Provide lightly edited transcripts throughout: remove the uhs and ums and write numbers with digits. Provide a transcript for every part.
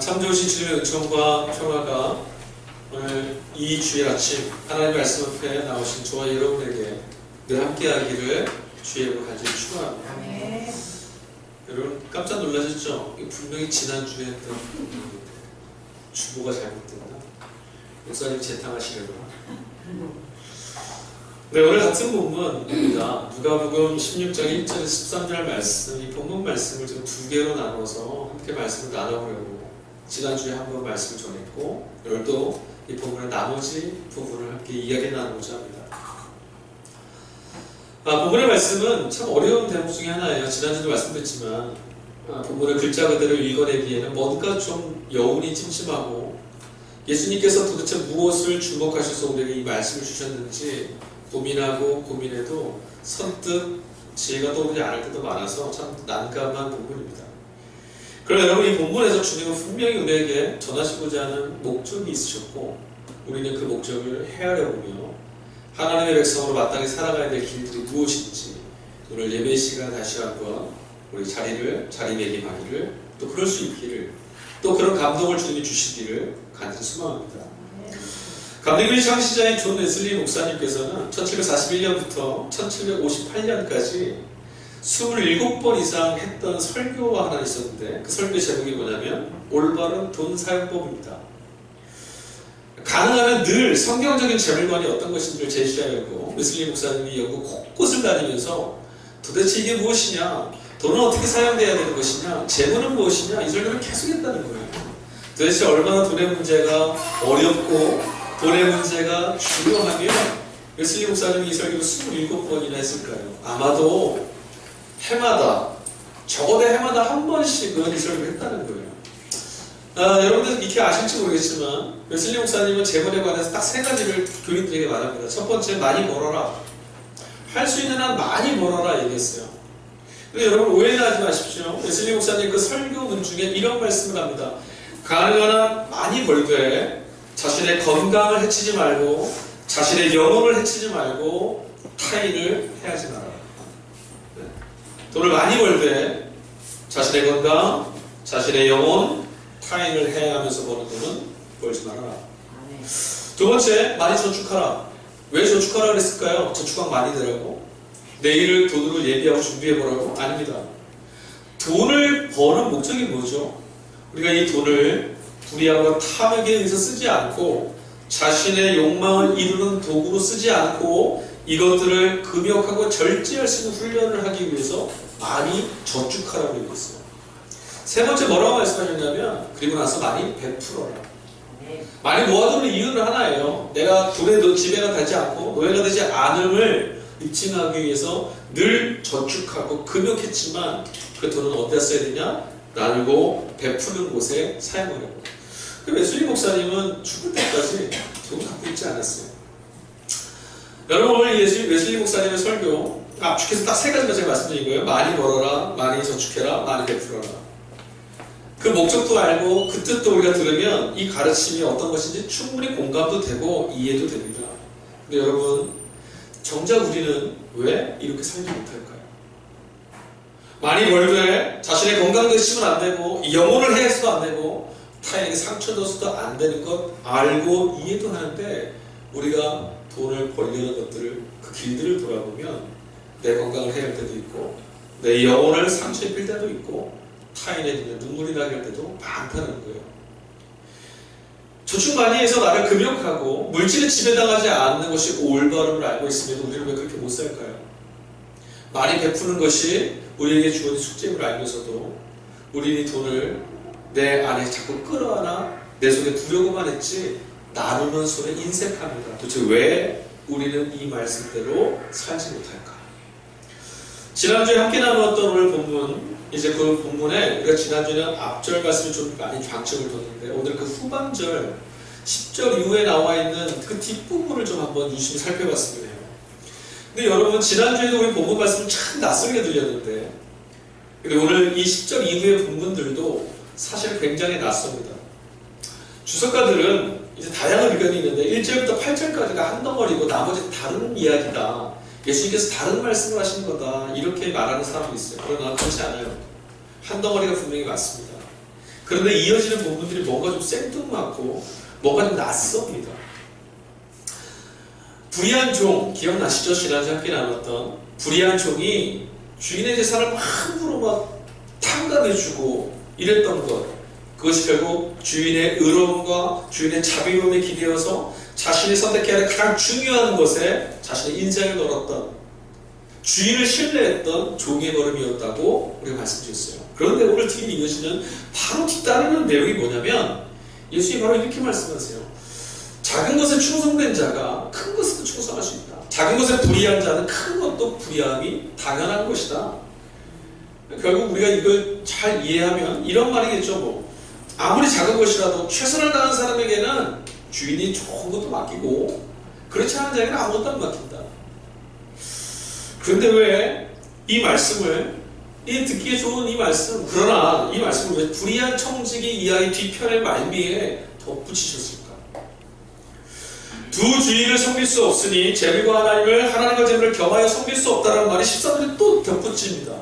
참 좋으신 주님의 은총과 평화가 오늘 이 주일 아침 하나님의 말씀 앞에 나오신 저와 여러분에게 늘 함께하기를 주의 이름으로 간절히 축원합니다. 아멘. 여러분 깜짝 놀라셨죠? 이거 분명히 지난주에 했던 주보가 잘못됐나? 목사님 재탕하시려고. 네, 오늘 같은 본문입니다. 누가복음 16장 1절에서 13절 말씀, 이 본문 말씀을 좀 두 개로 나눠서 함께 말씀을 나눠보려고 지난주에 한번 말씀을 전했고 오늘도 이 본문의 나머지 부분을 함께 이야기 나누고자 합니다. 본문의 말씀은 참 어려운 대목 중에 하나예요. 지난주도 말씀드렸지만 본문의 글자 그대로 읽어내기에는 뭔가 좀 여운이 찜찜하고 예수님께서 도대체 무엇을 주목하셔서 우리에게 이 말씀을 주셨는지 고민하고 고민해도 선뜻 지혜가 떠오르지 않을 때도 많아서 참 난감한 본문입니다. 그러나 여러분 이 본문에서 주님은 분명히 우리에게 전하시고자 하는 목적이 있으셨고 우리는 그 목적을 헤아려보며 하나님의 백성으로 마땅히 살아가야 될 길들이 무엇인지 오늘 예배 시간 다시 한번 우리 자리매김하기를 또 그럴 수 있기를 또 그런 감동을 주님이 주시기를 간절히 소망합니다. 감리교회 창시자인 존 웨슬리 목사님께서는 1741년부터 1758년까지 27번 이상 했던 설교가 하나 있었는데 그 설교 제목이 뭐냐면 올바른 돈 사용법입니다. 가능하면 늘 성경적인 재물관이 어떤 것인지를 제시하려고 웨슬리 목사님이 영국 곳곳을 다니면서 도대체 이게 무엇이냐, 돈은 어떻게 사용돼야 되는 것이냐, 재물은 무엇이냐 이 설교를 계속 했다는 거예요. 도대체 얼마나 돈의 문제가 어렵고 돈의 문제가 중요하면 웨슬리 목사님이 이 설교를 27번이나 했을까요? 아마도 해마다 적어도 해마다 한 번씩은 이 설교를 했다는 거예요. 여러분들 익히 아실지 모르겠지만 웨슬리 목사님은 재물에 관해서 딱 세 가지를 교인들에게 말합니다. 첫 번째, 많이 벌어라. 할 수 있는 한 많이 벌어라 얘기했어요. 근데 여러분 오해는 하지 마십시오. 웨슬리 목사님 그 설교문 중에 이런 말씀을 합니다. 가능한 한 많이 벌되 자신의 건강을 해치지 말고 자신의 영혼을 해치지 말고 타인을 해하지 마라. 돈을 많이 벌되 자신의 건강, 자신의 영혼, 타인을 해하면서 버는 돈은 벌지 말아라. 두 번째, 많이 저축하라. 왜 저축하라 그랬을까요? 저축하면 많이 되라고? 내일을 돈으로 예비하고 준비해보라고? 아닙니다. 돈을 버는 목적이 뭐죠? 우리가 이 돈을 불의함과 탐욕에 의해서 쓰지 않고 자신의 욕망을 이루는 도구로 쓰지 않고 이것들을 금욕하고 절제할 수 있는 훈련을 하기 위해서 많이 저축하라고 얘기했어요. 세 번째 뭐라고 말씀하셨냐면 그리고 나서 많이 베풀어라. 많이 모아두는 이유는 하나예요. 내가 돈에 지배가 되지 않고 노예가 되지 않음을 입증하기 위해서 늘 저축하고 금욕했지만 그 돈은 어디다 써야 되냐? 나누고 베푸는 곳에 사용하려고. 웨슬리 목사님은 죽을 때까지 돈 갖고 있지 않았어요. 여러분 오늘 웨슬리 목사님의 설교 압축해서 딱 세 가지만 제가 말씀드린 거예요. 많이 벌어라, 많이 저축해라, 많이 베풀어라. 그 목적도 알고 그 뜻도 우리가 들으면 이 가르침이 어떤 것인지 충분히 공감도 되고 이해도 됩니다. 근데 여러분 정작 우리는 왜 이렇게 살지 못할까요? 많이 벌되 자신의 건강도 해치면 안 되고 영혼을 해서도 안 되고 타인에게 상처 줘서도 안 되는 것 알고 이해도 하는데 우리가 돈을 벌려는 것들을 그 길들을 돌아보면 내 건강을 해야 할 때도 있고 내 영혼을 상처 입힐 때도 있고 타인의 눈에 눈물이 나게 할 때도 많다는 거예요. 저축 많이 해서 나를 금욕하고 물질에 지배당하지 않는 것이 올바름을 알고 있음에도 우리는 왜 그렇게 못 살까요? 많이 베푸는 것이 우리에게 주어진 숙제임을 알면서도 우리는 이 돈을 내 안에 자꾸 끌어안아 내 속에 두려고만 했지 나누는 손에 인색합니다. 도대체 왜 우리는 이 말씀대로 살지 못할까? 지난주에 함께 나누었던 오늘 본문, 이제 그 본문에 우리가 지난주에는 앞절 말씀을 좀 많이 방점을 뒀는데 오늘 그 후반절 10절 이후에 나와 있는 그 뒷부분을 좀 한번 유심히 살펴봤으면 해요. 근데 여러분 지난주에도 우리 본문 말씀은 참 낯설게 들렸는데 근데 오늘 이 10절 이후의 본문들도 사실 굉장히 낯섭니다. 주석가들은 이제 다양한 의견이 있는데 1절부터 8절까지가 한 덩어리고 나머지 다른 이야기다. 예수님께서 다른 말씀을 하신 거다. 이렇게 말하는 사람도 있어요. 그러나 그렇지 않아요. 한 덩어리가 분명히 맞습니다. 그런데 이어지는 부분들이 뭔가 좀 생뚱맞고 뭔가 좀 낯섭니다. 불의한 종, 기억나시죠? 지난주에 함께 나눴던 불의한 종이 주인의 재산을 막 함부로 막 탕감해주고 이랬던 것, 그것이 결국 주인의 의로움과 주인의 자비로움에 기대어서 자신이 선택해야 할 가장 중요한 것에 자신의 인생을 걸었던, 주인을 신뢰했던 종의 걸음이었다고 우리가 말씀드렸어요. 그런데 오늘 뒤에 이어지는 바로 뒤따르는 내용이 뭐냐면, 예수님이 바로 이렇게 말씀하세요. 작은 것에 충성된 자가 큰 것에도 충성할 수 있다. 작은 것에 불의한 자는 큰 것도 불의함이 당연한 것이다. 결국 우리가 이걸 잘 이해하면 이런 말이겠죠. 뭐 아무리 작은 것이라도 최선을 다한 사람에게는 주인이 좋은 것도 맡기고, 그렇지 않은 자에게는 아무것도 안 맡긴다. 그런데 왜 이 말씀을, 이 듣기에 좋은 이 말씀, 그러나 이 말씀을 왜 불의한 청지기 이야기 뒤편의 말미에 덧붙이셨을까? 두 주인을 섬길 수 없으니 재물과 하나님을, 하나님과 재물을 겸하여 섬길 수 없다는 말이 13절에 또 덧붙입니다.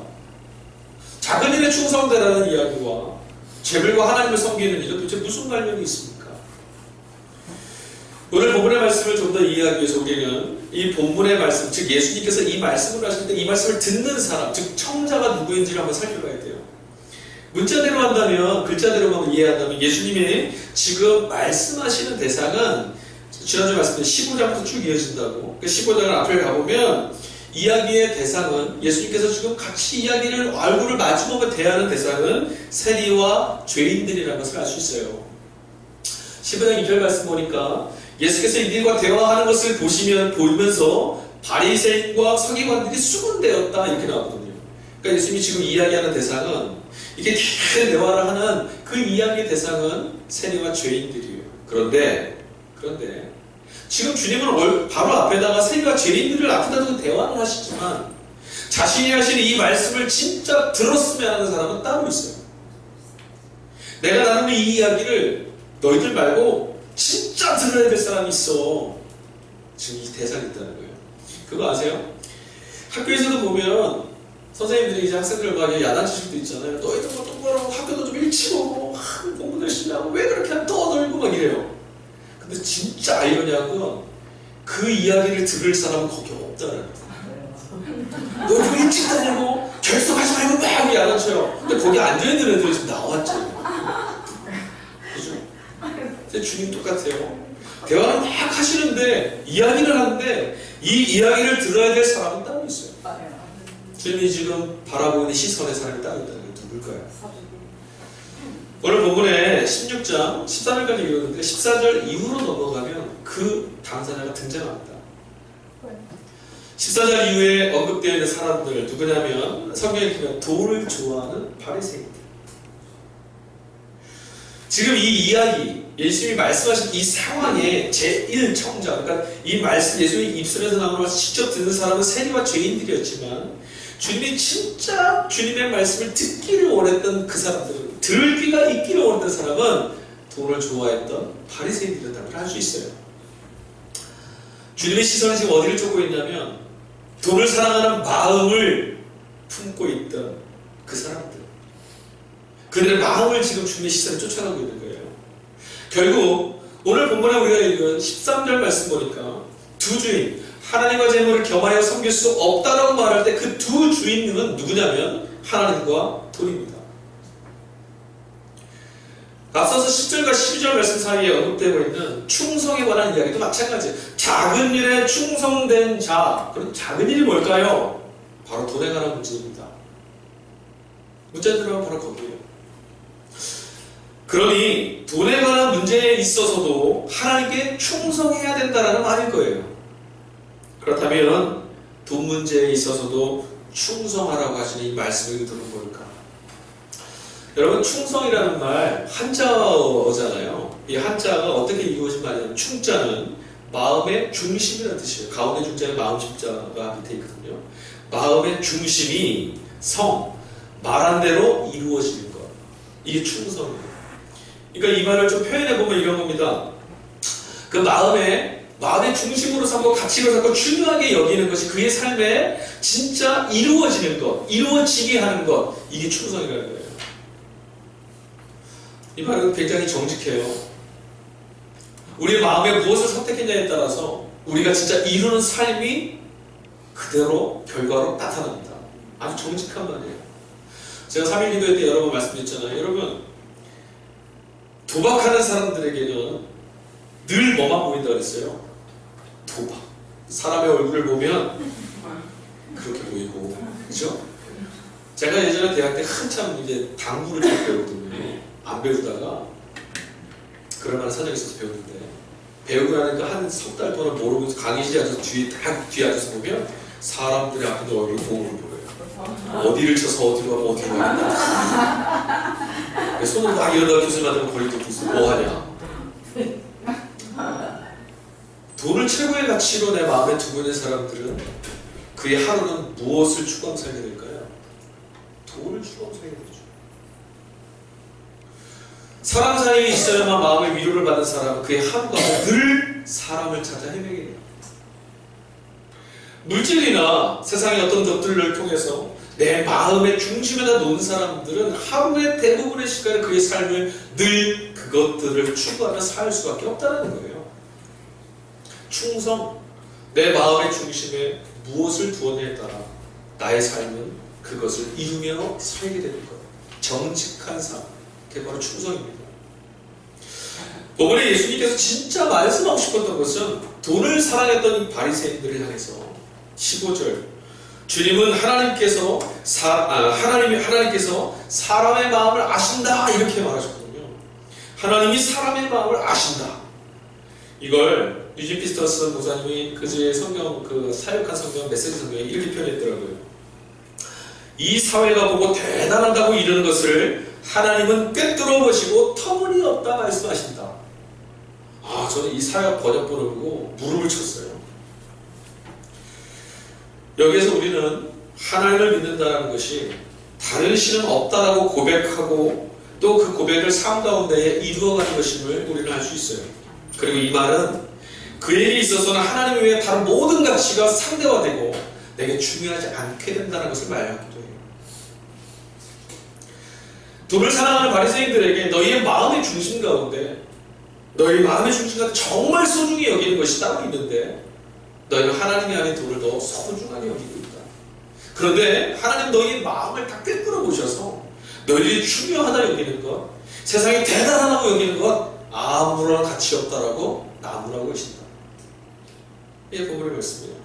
작은 일에 충성되라는 이야기와 재물과 하나님을 섬기는 일은 도대체 무슨 관련이 있습니까? 오늘 본문의 말씀을 좀 더 이해하기 위해서 우리는 이 본문의 말씀, 즉 예수님께서 이 말씀을 하실 때 이 말씀을 듣는 사람, 즉 청자가 누구인지를 한번 살펴봐야 돼요. 문자대로 한다면, 글자대로만 이해한다면 예수님이 지금 말씀하시는 대상은 지난주에 말씀드린 15장부터 쭉 이어진다고. 그 15장을 앞에 가보면 이야기의 대상은, 예수님께서 지금 같이 이야기를, 얼굴을 마주보며 대하는 대상은 세리와 죄인들이라는 것을 알 수 있어요. 15장 2절 말씀 보니까 예수께서 이들과 대화하는 것을 보면서 바리새인과 서기관들이 수군되었다, 이렇게 나오거든요. 그러니까 예수님이 지금 이야기하는 대상은, 이게 긴 대화를 하는 그 이야기의 대상은 세리와 죄인들이에요. 그런데 지금 주님은 바로 앞에다가 세리와 죄인들을 앞에다 두고 대화를 하시지만 자신이 하시는 이 말씀을 진짜 들었으면 하는 사람은 따로 있어요. 내가 나누는 이 이야기를 너희들 말고 진짜 들어야 될 사람이 있어. 지금 이 대상이 있다는 거예요. 그거 아세요? 학교에서도 보면 선생님들이 이제 학생들 막 야단치실 때 있잖아요. 너희들 뭐 똑바로 학교도 좀 일찍 오고 공부 열심히 하고 왜 그렇게 하면 떠들고 막 이래요. 근데 진짜 아이러니한 건 그 이야기를 들을 사람은 거기 없다는 거예요. 너 좀 일찍 다니고 결석하지 말고 막 야단쳐요. 근데 거기 앉아있는 애들이 지금 나왔잖아요. 그죠? 주님 똑같아요. 대화를 막 하시는데, 이야기를 하는데 이 이야기를 들어야 될 사람은 따로 있어요. 주님이 지금 바라보고 있는 시선의 사람이 따로 있다는 게 누굴까요? 오늘 본문에 16장 14절까지 읽었는데 14절 이후로 넘어가면 그 당사자가 등장합니다. 14절 이후에 언급되어 있는 사람들 누구냐면, 성경에 보면 돌을 좋아하는 바리새인들. 지금 이 이야기, 예수님이 말씀하신 이 상황의 제1청자, 그러니까 이 말씀, 예수님의 입술에서 나오는 말씀 직접 듣는 사람은 세리와 죄인들이었지만, 주님이 진짜 주님의 말씀을 듣기를 원했던 그 사람들, 들을 귀가 있기를 원했던 사람은 돈을 좋아했던 바리새인들이었다고 할 수 있어요. 주님의 시선이 지금 어디를 쫓고 있냐면, 돈을 사랑하는 마음을 품고 있던 그 사람들, 그들의 마음을 지금 주님의 시선에 쫓아가고 있는 거예요. 결국 오늘 본문에 우리가 읽은 13절 말씀 보니까 두 주인, 하나님과 재물을 겸하여 섬길 수 없다라고 말할 때 그 두 주인은 누구냐면 하나님과 돈입니다. 앞서서 10절과 12절 말씀 사이에 언급되고 있는 충성에 관한 이야기도 마찬가지예요. 작은 일에 충성된 자, 그럼 작은 일이 뭘까요? 바로 돈에 관한 문제입니다. 문제 들어가면 바로 거기에요. 그러니 돈에 관한 문제에 있어서도 하나님께 충성해야 된다는 말일 거예요. 그렇다면 돈 문제에 있어서도 충성하라고 하시는 이 말씀의 의도는 뭘까? 여러분, 충성이라는 말 한자어잖아요. 이 한자가 어떻게 이루어진 말이냐면, 충자는 마음의 중심이라는 뜻이에요. 가운데 중자는 마음 심자가 밑에 있거든요. 마음의 중심이 성, 말한 대로 이루어지는 것, 이게 충성이에요. 그러니까 이 말을 좀 표현해보면 이런 겁니다. 그 마음의 중심으로 삼고 가치로 삼고 중요하게 여기는 것이 그의 삶에 진짜 이루어지는 것, 이루어지게 하는 것, 이게 충성이라는 거예요. 이 말은 굉장히 정직해요. 우리의 마음에 무엇을 선택했냐에 따라서 우리가 진짜 이루는 삶이 그대로 결과로 나타납니다. 아주 정직한 말이에요. 제가 3일 기도회 때 여러 번 말씀드렸잖아요. 여러분, 도박하는 사람들에게는 늘 뭐만 보인다 그랬어요? 도박. 사람의 얼굴을 보면 그렇게 보이고, 그죠? 제가 예전에 대학 때 한참 이제 당구를 좀 배우거든요. 안 배우다가 그럴 만한 사정이 있어서 배웠는데, 배우고 나니까 한 석 달 동안 모르면서 강의실에 앉아서 뒤에 앉아서 보면 사람들의 앞에 얼굴 공으로 보여요. 어디를 쳐서 어디로 가고 어디로 가고 손을 막 이러다가 교수님 만나면 거리도 교수님 뭐하냐. 돈을 최고의 가치로 내 마음에 두고 있는 사람들은 그의 하루는 무엇을 추구하며 살게 될까요? 돈을 추구하며 살게 되죠. 사람 사이에 있어야만 마음의 위로를 받는 사람은 그의 하루가 늘 사람을 찾아 헤매게 돼요. 물질이나 세상의 어떤 것들을 통해서 내 마음의 중심에다 놓은 사람들은 하루의 대부분의 시간에 그의 삶을 늘 그것들을 추구하며 살 수밖에 없다는 거예요. 충성, 내 마음의 중심에 무엇을 두었냐에 따라 나의 삶은 그것을 이루며 살게 되는 거예요. 정직한 삶, 그게 바로 충성입니다. 이번에 예수님께서 진짜 말씀하고 싶었던 것은 돈을 사랑했던 이 바리새인들을 향해서 15절, 주님은 하나님께서 사람의 마음을 아신다 이렇게 말하셨거든요. 하나님이 사람의 마음을 아신다. 이걸 유진 피스터스 목사님이 그제 성경 사역한 성경 메시지 성경에 이렇게 표현했더라고요. 이 사회가 보고 대단하다고 이르는 것을 하나님은 꿰뚫어 보시고 터무니없다 말씀하신다. 저는 이 사역 번역본을 보고 무릎을 쳤어요. 여기에서 우리는 하나님을 믿는다는 것이 다른 신은 없다라고 고백하고 또 그 고백을 삶 가운데 이루어가는 것임을 우리는 알 수 있어요. 그리고 이 말은 그에게 있어서는 하나님 외에 다른 모든 가치가 상대화되고 내게 중요하지 않게 된다는 것을 말하기도 해요. 돈을 사랑하는 바리새인들에게 너희의 마음의 중심 가운데 너희 마음의 중심 가운데 정말 소중히 여기는 것이 따로 있는데 너희는 하나님이 아닌 돈을 더 소중하게 여기고 있다. 그런데 하나님 너희의 마음을 다 꿰뚫어 보셔서 너희들이 중요하다 여기는 것, 세상에 대단하다고 여기는 것 아무런 가치 없다라고 나무라고 계신다. 이게 본문의 말씀이에요.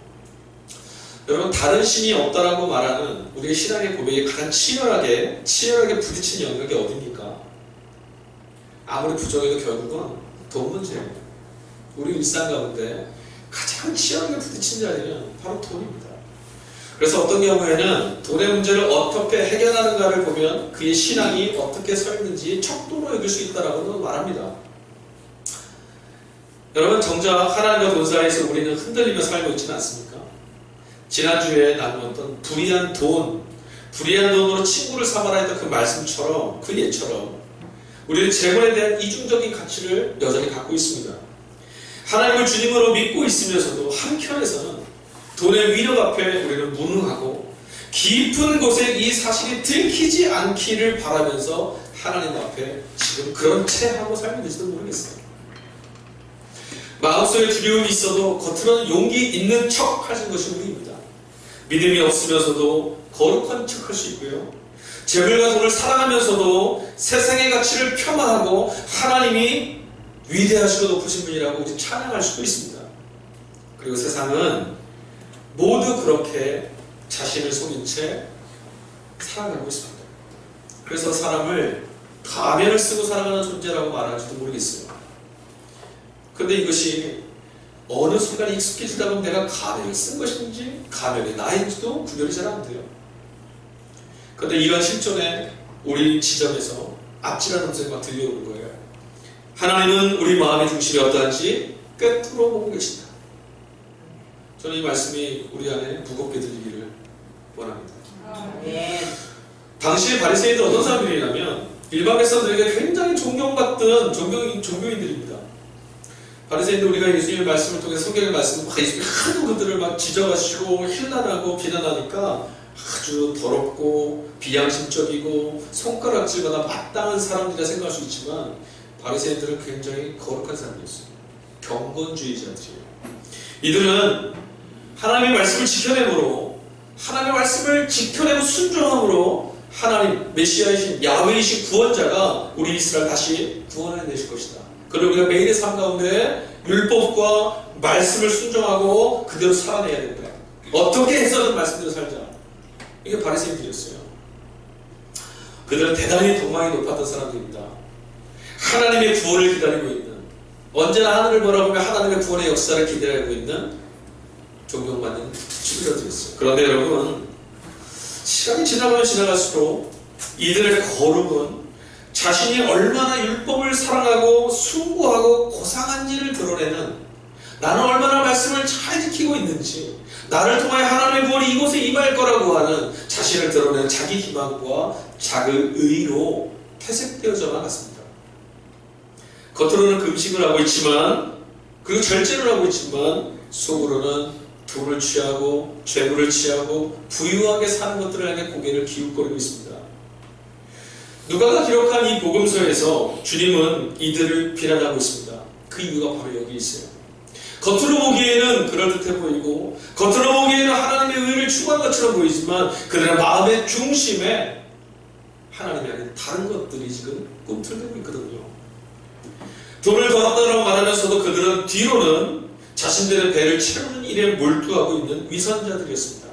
여러분, 다른 신이 없다라고 말하는 우리의 신앙의 고백이 가장 치열하게 부딪히는 영역이 어디입니까? 아무리 부정해도 결국은 돈 문제예요. 우리 일상 가운데 가장 치열하게 부딪힌 자리는 바로 돈입니다. 그래서 어떤 경우에는 돈의 문제를 어떻게 해결하는가를 보면 그의 신앙이 어떻게 서 있는지 척도로 여길 수 있다라고 말합니다. 여러분, 정작 하나님과 돈 사이에서 우리는 흔들리며 살고 있지는 않습니까? 지난주에 나누었던 불의한 돈으로 친구를 삼아라 했던 그 말씀처럼, 그 예처럼 우리는 재물에 대한 이중적인 가치를 여전히 갖고 있습니다. 하나님을 주님으로 믿고 있으면서도 한켠에서는 돈의 위력 앞에 우리는 무능하고 깊은 곳에 이 사실이 들키지 않기를 바라면서 하나님 앞에 지금 그런 채 하고 살고 있을지도 모르겠어요. 마음속에 두려움이 있어도 겉으로는 용기 있는 척 하신 것이 우리입니다. 믿음이 없으면서도 거룩한 척 할 수 있고요. 재물과 돈을 사랑하면서도 세상의 가치를 폄하하고 하나님이 위대하시고 높으신 분이라고 우리 찬양할 수도 있습니다. 그리고 세상은 모두 그렇게 자신을 속인 채 살아가고 있습니다. 그래서 사람을 가면을 쓰고 살아가는 존재라고 말할지도 모르겠어요. 근데 이것이 어느 순간 익숙해지다 보면 내가 가면을 쓴 것인지 가면이 나인지도 구별이 잘 안 돼요. 그런데 이런 실존에 우리 지점에서 아찔한 음성이 들려오는 거예요. 하나님은 우리 마음의 중심이 어떠한지 꿰뚫어 보고 계신다. 저는 이 말씀이 우리 안에 무겁게 들리기를 원합니다. 당시의 바리새인들은 어떤 사람들이냐면 일반 백성들에게 굉장히 존경받던 종교인들입니다. 바리새인들, 우리가 예수님의 말씀을 통해 성경의 말씀을 막 예수님이 하도 그들을 막 지적하시고 힐난하고 비난하니까 아주 더럽고 비양심적이고 손가락질거나 마땅한 사람들이라 생각할 수 있지만 바리새인들은 굉장히 거룩한 사람이었어요. 경건주의자들이에요. 이들은 하나님의 말씀을 지켜내므로, 하나님의 말씀을 지켜내고 순종함으로 하나님 메시아이신 야훼이신 구원자가 우리 이스라엘 다시 구원해내실 것이다. 그리고 우리가 매일의 삶 가운데 율법과 말씀을 순종하고 그대로 살아내야 된다. 어떻게 해서든 말씀대로 살자. 이게 바리새인들이었어요. 그들은 대단히 덕망이 높았던 사람들입니다. 하나님의 구원을 기다리고 있는, 언제나 하늘을 바라보며 하나님의 구원의 역사를 기다리고 있는 존경받는 주들이었어요. 그런데 여러분, 시간이 지나가면 지나갈수록 이들의 거룩은 자신이 얼마나 율법을 사랑하고 숭고하고 고상한지를 드러내는, 나는 얼마나 말씀을 잘 지키고 있는지, 나를 통하여 하나님의 구원이 이곳에 임할 거라고 하는 자신을 드러내는 자기 희망과 자기 의로 퇴색되어져만 갔습니다. 겉으로는 금식을 하고 있지만, 그리고 절제를 하고 있지만 속으로는 돈을 취하고 죄물을 취하고 부유하게 사는 것들을 향해 고개를 기웃거리고 있습니다. 누가가 기록한 이 복음서에서 주님은 이들을 비난하고 있습니다. 그 이유가 바로 여기 있어요. 겉으로 보기에는 그럴듯해 보이고 겉으로 보기에는 하나님의 의를 추구한 것처럼 보이지만 그들의 마음의 중심에 하나님이 아닌 다른 것들이 지금 꿈틀대고 있거든요. 돈을 벌었다고 말하면서도 그들은 뒤로는 자신들의 배를 채우는 일에 몰두하고 있는 위선자들이었습니다.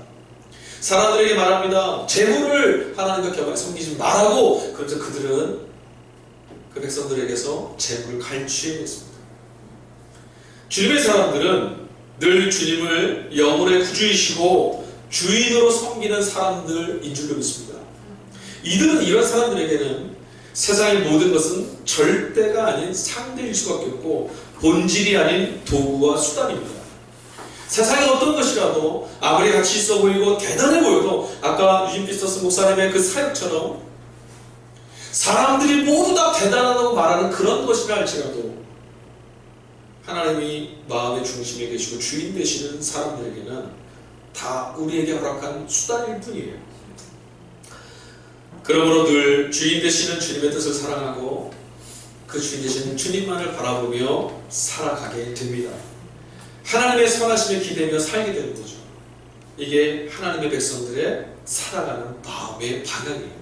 사람들에게 말합니다. 재물을 하나님과 격하게 섬기지 말라고. 그래서 그들은 그 백성들에게서 재물을 갈취해냈습니다. 주님의 사람들은 늘 주님을 영혼의 구주이시고 주인으로 섬기는 사람들인 줄로 믿습니다. 이들은 이런 사람들에게는 세상의 모든 것은 절대가 아닌 상대일 수밖에 없고 본질이 아닌 도구와 수단입니다. 세상의 어떤 것이라도 아무리 가치 있어 보이고 대단해 보여도 아까 유진 피스터스 목사님의 그 사역처럼 사람들이 모두 다 대단하다고 말하는 그런 것이라 할지라도 하나님이 마음의 중심에 계시고 주인 되시는 사람들에게는 다 우리에게 허락한 수단일 뿐이에요. 그러므로 늘 주인 되시는 주님의 뜻을 사랑하고 그 주인 되시는 주님만을 바라보며 살아가게 됩니다. 하나님의 선하심에 기대며 살게 되는 거죠. 이게 하나님의 백성들의 살아가는 마음의 방향이에요.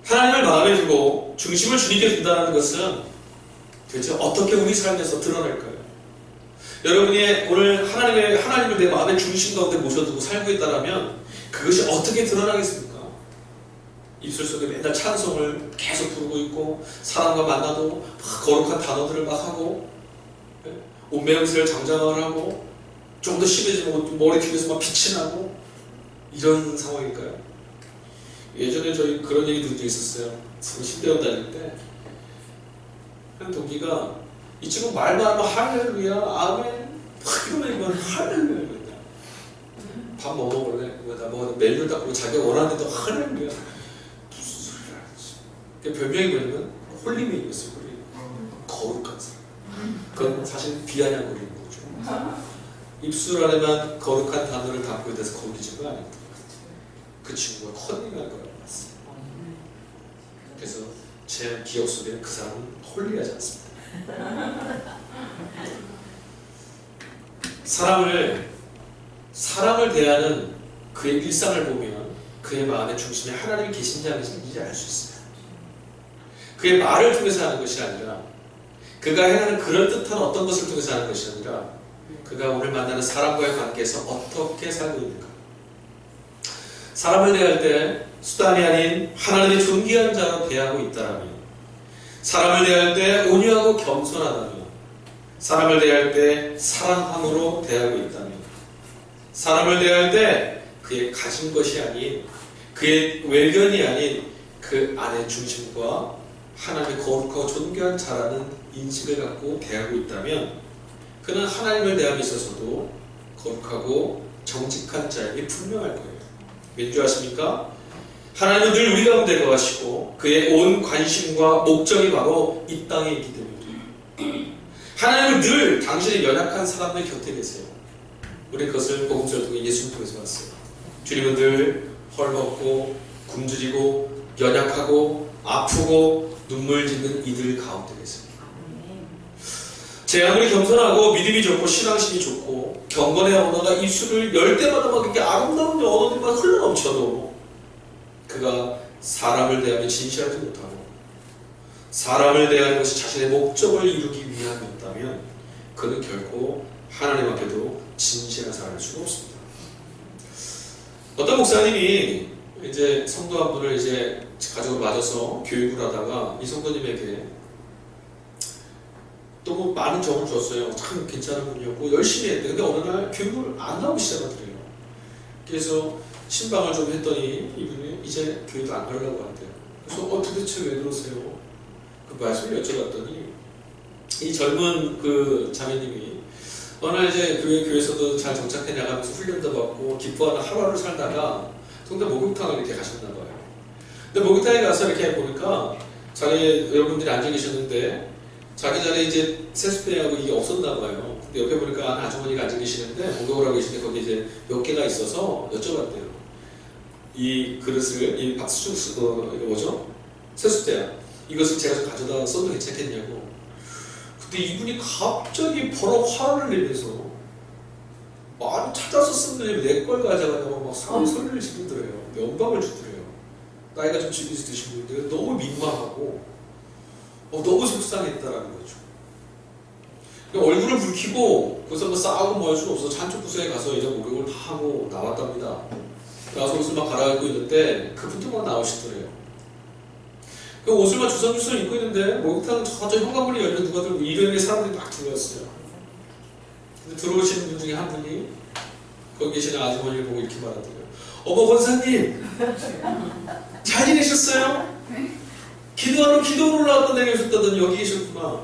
하나님을 마음에 두고 중심을 주님께 둔다는 것은 도대체 어떻게 우리 삶에서 드러날까요? 여러분이 오늘 하나님을 내 마음의 중심 가운데 모셔두고 살고 있다면 그것이 어떻게 드러나겠습니까? 입술 속에 맨날 찬송을 계속 부르고 있고 사람과 만나도 막 거룩한 단어들을 막 하고 옷매음새를 장장을 하고 좀 더 심해지면 머리통에서 막 빛이 나고 이런 상황일까요? 예전에 저희 그런 얘기 들은 적이 있었어요. 10대원 다닐 때 한 동기가 이 친구 말만 하면 할렐루야 아멘 막 이러면 할렐루야 이런다. 밥 뭐 먹을래? 나 뭐 메뉴를 딱 보고 자기가 원하는 대로 할렐루야 무슨 소리를 하지. 별명이 뭐냐면 홀리맨이었어요. 거룩한 사람. 그건 사실 비아냥거리는 거죠. 입술 안에만 거룩한 단어를 담고 있어서 거기지가 아닙니다. 그 친구가 컨닝할 거라고 봤어요. 그래서 제 기억 속에는 그 사람은 홀리하지 않습니다. 사람을 대하는 그의 일상을 보면 그의 마음의 중심에 하나님이 계신지 안 계신지 이제 알 수 있어요. 그의 말을 통해서 하는 것이 아니라 그가 행하는 그럴듯한 어떤 것을 통해서 하는 것이 아니라 그가 오늘 만나는 사람과의 관계에서 어떻게 살고 있는가. 사람을 대할 때 수단이 아닌 하나님의 존귀한 자로 대하고 있다라면, 사람을 대할 때 온유하고 겸손하다면, 사람을 대할 때 사랑함으로 대하고 있다면, 사람을 대할 때 그의 가진 것이 아닌, 그의 외견이 아닌 그 안의 중심과 하나님의 거룩하고 존귀한 자라는 인식을 갖고 대하고 있다면 그는 하나님을 대함에 있어서도 거룩하고 정직한 자에게 분명할 거예요. 왠지 아십니까? 하나님은 늘 우리 가운데 거하시고 그의 온 관심과 목적이 바로 이 땅에 있기 때문이에요. 하나님은 늘 당신의 연약한 사람들 곁에 계세요. 우리 그것을 복음서를 통해 예수님 통해서 봤어요. 주님은 늘 헐벗고 굶주리고 연약하고 아프고 눈물 짓는 이들 가운데 계십니다. 제 아무리 겸손하고 믿음이 좋고 신앙심이 좋고 경건의 언어가 입술을 열 때마다 막 이렇게 아름다운 언어들만 흘러넘쳐도 그가 사람을 대하며 진실하지 못하고 사람을 대하는 것이 자신의 목적을 이루기 위함이었다면 그는 결코 하나님 앞에도 진실한 사람일 수가 없습니다. 어떤 목사님이 이제 성도 한 분을 이제 가족을 맞아서 교육을 하다가 이 성도님에게 너무 많은 정을 줬어요. 참 괜찮은 분이었고 열심히 했는데 근데 어느 날 교육을 안 나오기 시작하더래요. 그래서 신방을 좀 했더니 이분이 이제 교육을 안 가려고 한대요. 그래서 도대체 왜 그러세요? 그 말씀을 여쭤봤더니 이 젊은 그 자매님이 어느 날 이제 교회에서도 잘 정착해 나가면서 훈련도 받고 기뻐하는 하루하루 살다가 성대 목욕탕을 이렇게 가셨나 봐요. 근데 목욕탕에 가서 이렇게 보니까 자기 여러분들이 앉아 계셨는데 자기 자리에 이제 세수대하고 이게 없었나 봐요. 근데 옆에 보니까 아는 아주머니가 앉아 계시는데 목욕을 하고 계시는데 거기 이제 몇 개가 있어서 여쭤봤대요. 이 그릇을 이 박수 이거 뭐죠? 세수대야. 이것을 제가 좀 가져다 써도 괜찮겠냐고. 근데 이분이 갑자기 버럭 화를 내면서 많이 찾아서 쓴 내 걸 가져가냐고 막 소리를 지르더래요. 면박을 주더래요. 나이가 좀 드신 분인데 너무 민망하고 너무 속상했다라는 거죠. 얼굴을 붉히고 거기서 뭐 싸우고 뭐 할 수는 없어서 한쪽 구석에 가서 이제 목욕을 다 하고 나왔답니다. 나와서 옷을 막 갈아입고 있는데 그분도 막 나오시더래요. 그 옷을 막 주섬주섬 입고 있는데 목욕탕 저 현관문이 열려 누가 들고 일요일에 사람들이 막 들어왔어요. 근데 들어오시는 분 중에 한 분이 거기 계시는 아주머니를 보고 이렇게 말하더래요. 어머 권사님 잘 지내셨어요? 기도하러 기도로 올라왔던 데 계셨다더니 여기 계셨구나.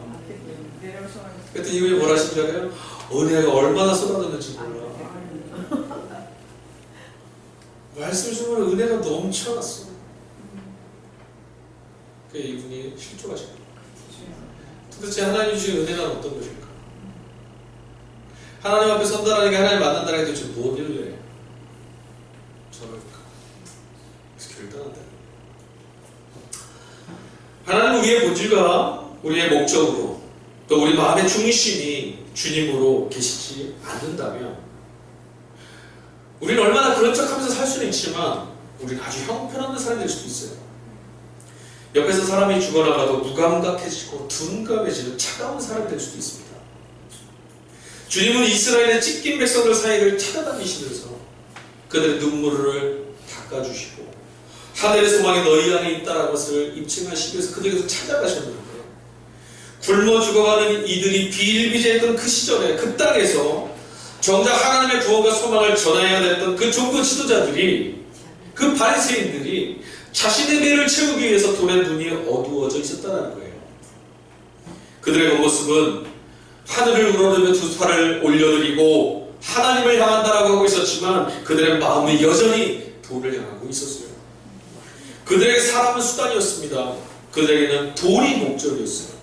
그랬더니 이분이 뭐라 하신 줄 알아요? 은혜가 얼마나 쏟아졌는지 몰라. 말씀 중에 은혜가 넘쳐났어. 그래서 이분이 실족하신 거예요. 도대체 하나님 주신 은혜는 어떤 것일까? 하나님 앞에 선다라는 게 하나님 만난다는 게 도대체 뭔 일이에요? 저럴까? 그래서 교회를 떠난다. 하나님은 우리의 본질과 우리의 목적으로 또 우리 마음의 중심이 주님으로 계시지 않는다면 우리는 얼마나 그런 척하면서 살 수는 있지만 우리는 아주 형편없는 사람이 될 수도 있어요. 옆에서 사람이 죽어나가도 무감각해지고 둔감해지는 차가운 사람이 될 수도 있습니다. 주님은 이스라엘의 찢긴 백성들 사이를 찾아다니시면서 그들의 눈물을 닦아주시고 하늘의 소망이 너희 안에 있다는 것을 입증하시기 위해서 그들에게서 찾아가셨는데 굶어 죽어가는 이들이 비일비재했던 그 시절에 그 땅에서 정작 하나님의 구원과 소망을 전해야 됐던 그 종교 지도자들이 그 바리새인들이 자신의 배를 채우기 위해서 돈의 눈이 어두워져 있었다는 거예요. 그들의 모습은 하늘을 우러르며 두 팔을 올려드리고 하나님을 향한다라고 하고 있었지만 그들의 마음은 여전히 돈을 향하고 있었어요. 그들에게 사람은 수단이었습니다. 그들에게는 돈이 목적이었어요.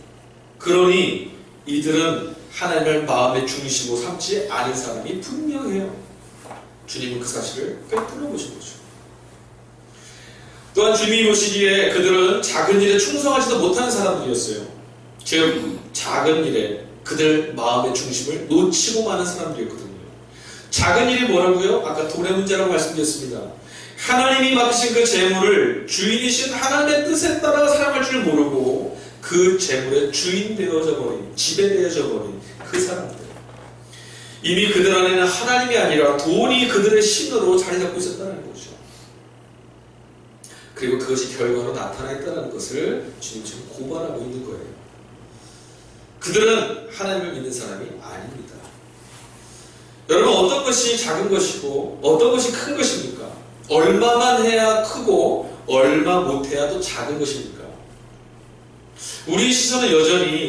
그러니 이들은 하나님을 마음의 중심으로 삼지 않은 사람이 분명해요. 주님은 그 사실을 꿰뚫어 보신 거죠. 또한 주님이 보시기에 그들은 작은 일에 충성하지도 못하는 사람들이었어요. 즉 작은 일에 그들 마음의 중심을 놓치고 마는 사람들이었거든요. 작은 일이 뭐라고요? 아까 돈의 문제라고 말씀드렸습니다. 하나님이 맡기신 그 재물을 주인이신 하나님의 뜻에 따라 사용할 줄 모르고 그 재물의 주인 되어져 버린, 지배되어져 버린 그 사람들. 이미 그들 안에는 하나님이 아니라 돈이 그들의 신으로 자리 잡고 있었다는 거죠. 그리고 그것이 결과로 나타났다는 것을 주님 지금 고발하고 있는 거예요. 그들은 하나님을 믿는 사람이 아닙니다. 여러분 어떤 것이 작은 것이고 어떤 것이 큰 것입니까? 얼마만 해야 크고 얼마 못해야 또 작은 것입니까? 우리의 시선은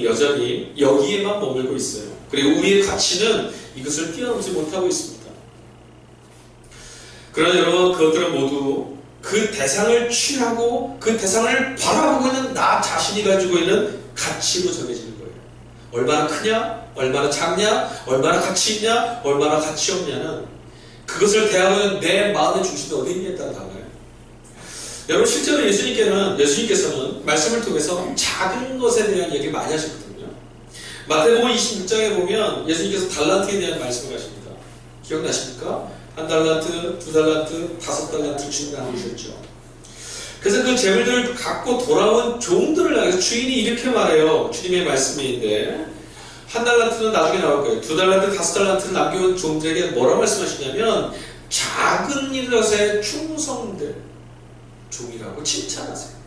여전히 여기에만 머물고 있어요. 그리고 우리의 가치는 이것을 뛰어넘지 못하고 있습니다. 그러나 여러분 그것들은 모두 그 대상을 취하고 그 대상을 바라보고 있는 나 자신이 가지고 있는 가치로 정해지는 거예요. 얼마나 크냐, 얼마나 작냐, 얼마나 가치 있냐, 얼마나 가치 없냐는 그것을 대하고는 내 마음의 중심이 어디 있냐에 달라요. 여러분 실제로 예수님께서는 말씀을 통해서 작은 것에 대한 얘기를 많이 하셨거든요. 마태복음 26장에 보면 예수님께서 달란트에 대한 말씀을 하십니다. 기억나십니까? 1달란트, 2달란트, 5달란트 주님이 나누셨죠. 그래서 그 재물들을 갖고 돌아온 종들을 향해서 주인이 이렇게 말해요. 주님의 말씀인데 1달란트는 나중에 나올 거예요. 2달란트, 5달란트를 남겨온 종들에게 뭐라고 말씀하시냐면 작은 일것에 충성된 종이라고 칭찬하세요.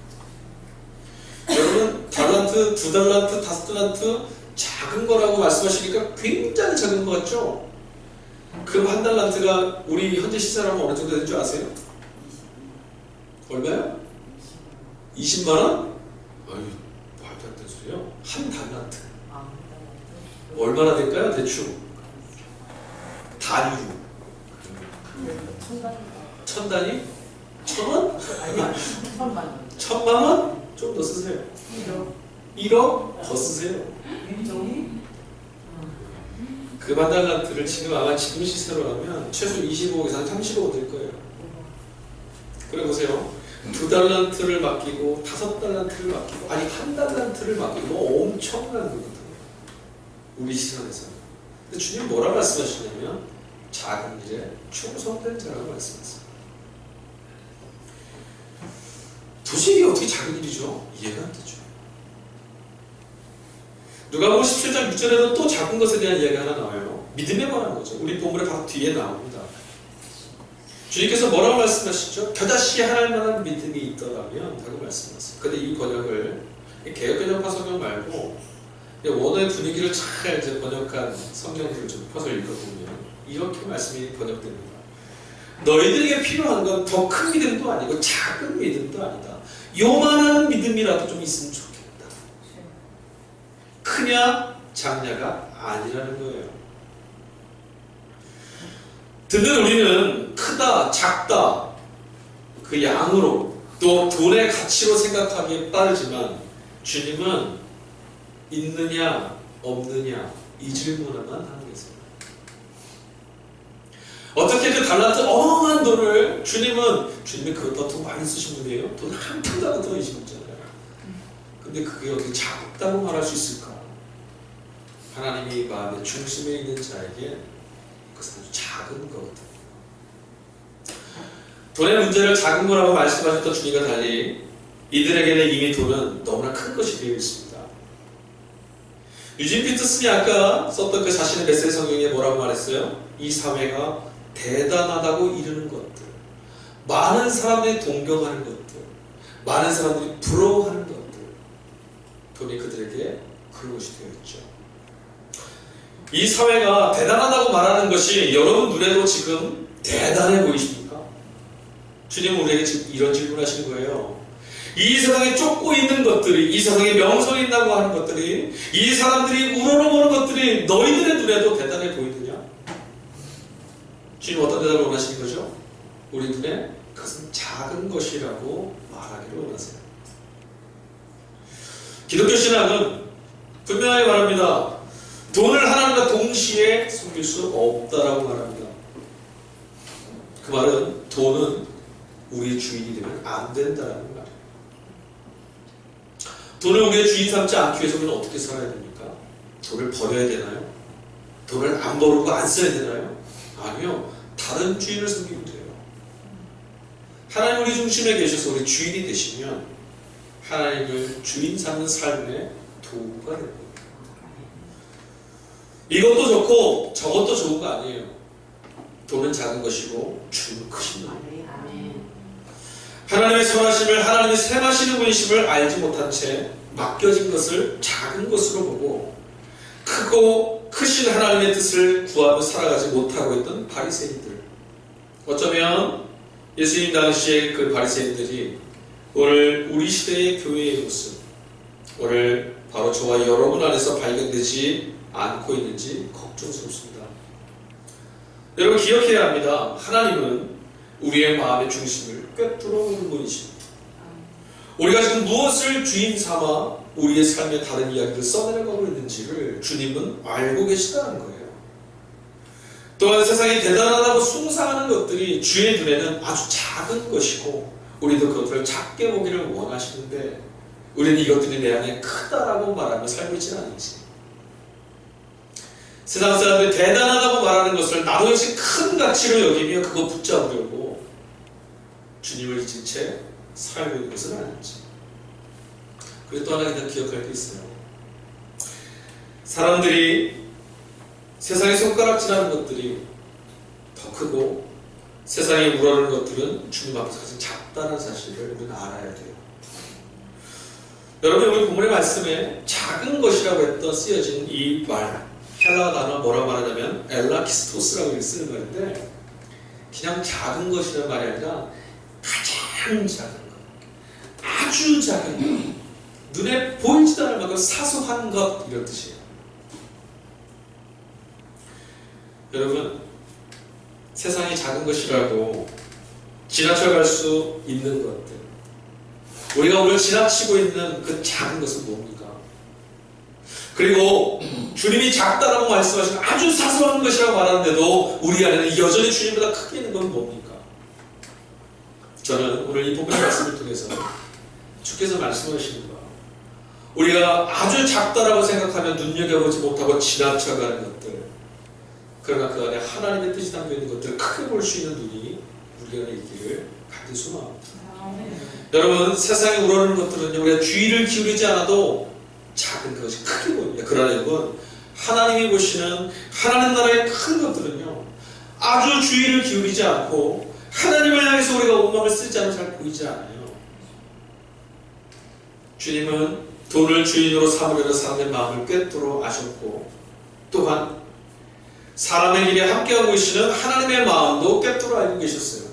여러분 달란트, 2달란트, 5달란트 작은 거라고 말씀하시니까 굉장히 작은 거 같죠? 그럼 1달란트가 우리 현재 시세라면 어느 정도 되는 줄 아세요? 얼마요? 20만원? 아유, 말도 안 되는 소리요. 1달란트. 얼마나 될까요? 대충. 단위로. 1000단위? 1000원? 아니야, 1000만원? 좀 더 쓰세요. 1억? 더 쓰세요. 그 1달란트를 지금 아마 지금 시세로 하면 최소 25억 이상 30억 될 거예요. 그래 보세요. 2달란트를 맡기고 5달란트를 맡기고 아니 1달란트를 맡기고 엄청난 거거든요. 우리 시선에서. 근데 주님 뭐라 말씀하시냐면 작은 일에 충성된 자라고 말씀하세요. 도대체 이게 어떻게 작은 일이죠? 이해가 안 되죠. 누가복음 17장 6절에도 또 작은 것에 대한 이야기 하나 나와요. 믿음에 관한 거죠. 우리 본문의 바로 뒤에 나옵니다. 주님께서 뭐라고 말씀하시죠? 겨자씨 하나할 만한 믿음이 있더라면 라고 말씀하세요. 근데 이 번역을 개역개정파 성경 말고 원어의 분위기를 잘 이제 번역한 성경들을 좀 펴서 읽어보면 이렇게 말씀이 번역됩니다. 너희들에게 필요한 건 더 큰 믿음도 아니고 작은 믿음도 아니다. 요만한 믿음이라도 좀 있으면 좋겠다. 크냐 작냐가 아니라는 거예요. 듣는 우리는 크다 작다 그 양으로 또 돈의 가치로 생각하기에 빠르지만 주님은 있느냐 없느냐 이 질문만 하는 것입니다. 어떻게 그 달란트 어마어마한 돈을 주님이 그것보다 더 많이 쓰신 분이에요? 돈 한 푼이라도 더 있잖아요. 근데 그게 어떻게 작다고 말할 수 있을까? 하나님이 마음의 중심에 있는 자에게 그것은 아주 작은 거거든요. 돈의 문제를 작은 거라고 말씀하셨던 주님과 달리 이들에게는 이미 돈은 너무나 큰 것이 되어 있습니다. 유진 피터슨이 아까 썼던 그 자신의 메시지 성경에 뭐라고 말했어요? 이 사회가 대단하다고 이르는 것들, 많은 사람들이 동경하는 것들, 많은 사람들이 부러워하는 것들, 돈이 그들에게 그런 것이 되어 있죠. 이 사회가 대단하다고 말하는 것이 여러분 눈에도 지금 대단해 보이십니까? 주님은 우리에게 지금 이런 질문을 하시는 거예요. 이 세상에 쫓고 있는 것들이, 이 세상에 명성이 있다고 하는 것들이, 이 사람들이 우러러보는 것들이 너희들의 눈에도 대단해 보이느냐? 주님 어떤 대답을 원하시는 거죠? 우리 눈에 그것은 작은 것이라고 말하기를 원하세요. 기독교 신앙은 분명하게 말합니다. 돈을 하나님과 동시에 섬길 수 없다라고 말합니다. 그 말은 돈은 우리의 주인이 되면 안 된다라는 말이에요. 돈을 우리의 주인 삼지 않기 위해서 우리는 어떻게 살아야 됩니까? 돈을 버려야 되나요? 돈을 안 버리고 안 써야 되나요? 아니요. 다른 주인을 섬기면 돼요. 하나님 우리 중심에 계셔서 우리 주인이 되시면 하나님을 주인 삼는 삶의 도구가 됩니다. 이것도 좋고 저것도 좋은 거 아니에요. 돈은 작은 것이고 주는 크신 분이에요. 하나님의 선하심을, 하나님의 셈하시는 분이심을 알지 못한 채 맡겨진 것을 작은 것으로 보고 크고 크신 하나님의 뜻을 구하며 살아가지 못하고 있던 바리새인들. 어쩌면 예수님 당시에 그 바리새인들이 오늘 우리 시대의 교회의 모습, 오늘 바로 저와 여러분 안에서 발견되지 않고 있는지 걱정스럽습니다. 여러분 기억해야 합니다. 하나님은 우리의 마음의 중심을 꿰뚫어 오는 분이십니다. 우리가 지금 무엇을 주인 삼아 우리의 삶의 다른 이야기를 써내려가고 있는지를 주님은 알고 계시다는 거예요. 또한 세상이 대단하다고 숭상하는 것들이 주의 눈에는 아주 작은 것이고 우리도 그것들을 작게 보기를 원하시는데 우리는 이것들이 내 안에 크다라고 말하며 살고 있지는 않지. 세상 사람들이 대단하다고 말하는 것을 나도 역시 큰 가치로 여기며 그거 붙잡으려고 주님을 잊은 채 살고 있는 것은 아니지. 그리고 또 하나 더 기억할 게 있어요. 사람들이 세상에 손가락질하는 것들이 더 크고 세상에 우러르는 것들은 주님 앞에서 가장 작다는 사실을 우리는 알아야 돼요. 여러분, 우리 본문의 말씀에 작은 것이라고 했던 쓰여진 이 말, 헬라 단어 뭐라고 말하냐면 엘라키스토스라고 쓰는 말인데 그냥 작은 것이라는 말이 아니라 가장 작은 것, 아주 작은 것, 눈에 보이지도 않을 만큼 사소한 것, 이런 뜻이에요. 여러분, 세상이 작은 것이라고 지나쳐갈 수 있는 것들, 우리가 오늘 지나치고 있는 그 작은 것은 뭡니까? 그리고 주님이 작다라고 말씀하시는 아주 사소한 것이라고 말하는데도 우리 안에는 여전히 주님보다 크게 있는 건 뭡니까? 저는 오늘 이 본문의 말씀을 통해서 주께서 말씀하시는 거, 우리가 아주 작다라고 생각하면 눈여겨보지 못하고 지나쳐가는 것들, 그러나 그 안에 하나님의 뜻이 담겨있는 것들을 크게 볼 수 있는 눈이 우리 안에 있기를 간절히 소망합니다. 여러분, 세상에 우러르는 것들은요, 우리가 주의를 기울이지 않아도 작은 것이 크게 보입니다. 그러나 여러분, 하나님이 보시는 하나님 나라의 큰 것들은요, 아주 주의를 기울이지 않고 하나님을 향해서 우리가 온마음을 쓰지 않으면 잘 보이지 않아요. 주님은 돈을 주인으로 삼으려는 사람의 마음을 꿰뚫어 아셨고, 또한 사람의 길에 함께하고 계시는 하나님의 마음도 꿰뚫어 알고 계셨어요.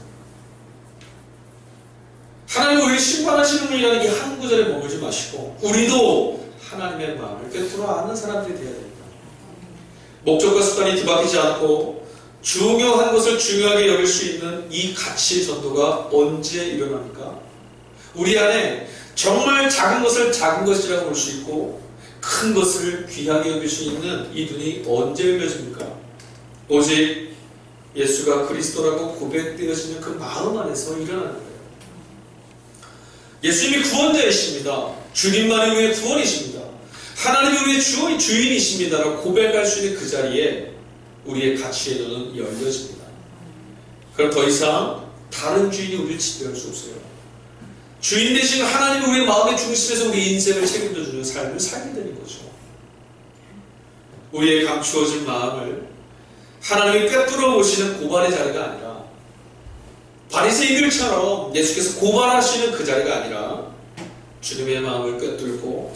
하나님 우리를 심판하시는 분이라는 이 한 구절에 머물지 마시고 우리도 하나님의 마음을 꿰뚫어 아는 사람들이 되어야 됩니다. 목적과 습관이 뒤바뀌지 않고 중요한 것을 중요하게 여길 수 있는 이 가치 전도가 언제 일어납니까? 우리 안에 정말 작은 것을 작은 것이라고 볼 수 있고 큰 것을 귀하게 여길 수 있는 이 눈이 언제 열려집니까? 오직 예수가 그리스도라고 고백되어지는 그 마음 안에서 일어나는 거예요. 예수님이 구원자이십니다. 주님만이 우리의 구원이십니다. 하나님이 우리의 주인이십니다라고 고백할 수 있는 그 자리에 우리의 가치의 눈은 열려집니다. 그럼 더 이상 다른 주인이 우리를 지배할 수 없어요. 주인 대신 하나님이 우리의 마음의 중심에서 우리 인생을 책임져주는 삶을 살게 되는 거죠. 우리의 감추어진 마음을 하나님이 꿰뚫어 보시는 고발의 자리가 아니라 바리새인들처럼 예수께서 고발하시는 그 자리가 아니라 주님의 마음을 꿰뚫고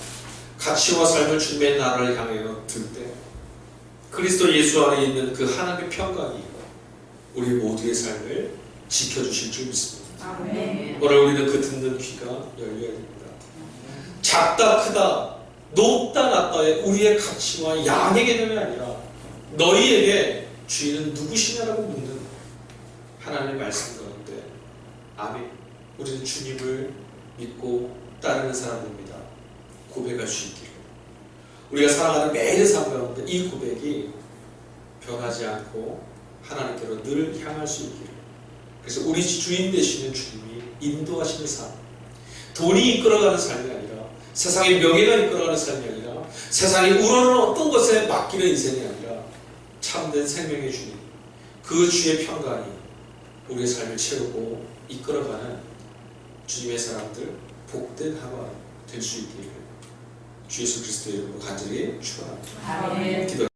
가치와 삶을 주님의 나라를 향하여 들 때 그리스도 예수 안에 있는 그 하나님의 평강이 우리 모두의 삶을 지켜주실 줄 믿습니다. 아멘. 오늘 우리는 그 듣는 귀가 열려야 됩니다. 작다 크다 높다 낮다의 우리의 가치와 양의 개념이 아니라 너희에게 주인은 누구시냐라고 묻는 하나님의 말씀 가운데 아멘, 우리는 주님을 믿고 따르는 사람입니다. 고백할 수 있기를 우리가 살아가는 매일의 삶 가운데 이 고백이 변하지 않고 하나님께로 늘 향할 수 있기를. 그래서 우리 주인 되시는 주님이 인도하시는 삶, 돈이 이끌어가는 삶이 아니라 세상의 명예가 이끌어가는 삶이 아니라 세상이 우러르는 어떤 것에 맡기는 인생이 아니라 참된 생명의 주님, 그 주의 평강이 우리의 삶을 채우고 이끌어가는 주님의 사람들 복된 하루가 될 수 있기를 주 예수 그리스도의 이름으로 간절히 축원합니다. 아멘. 기도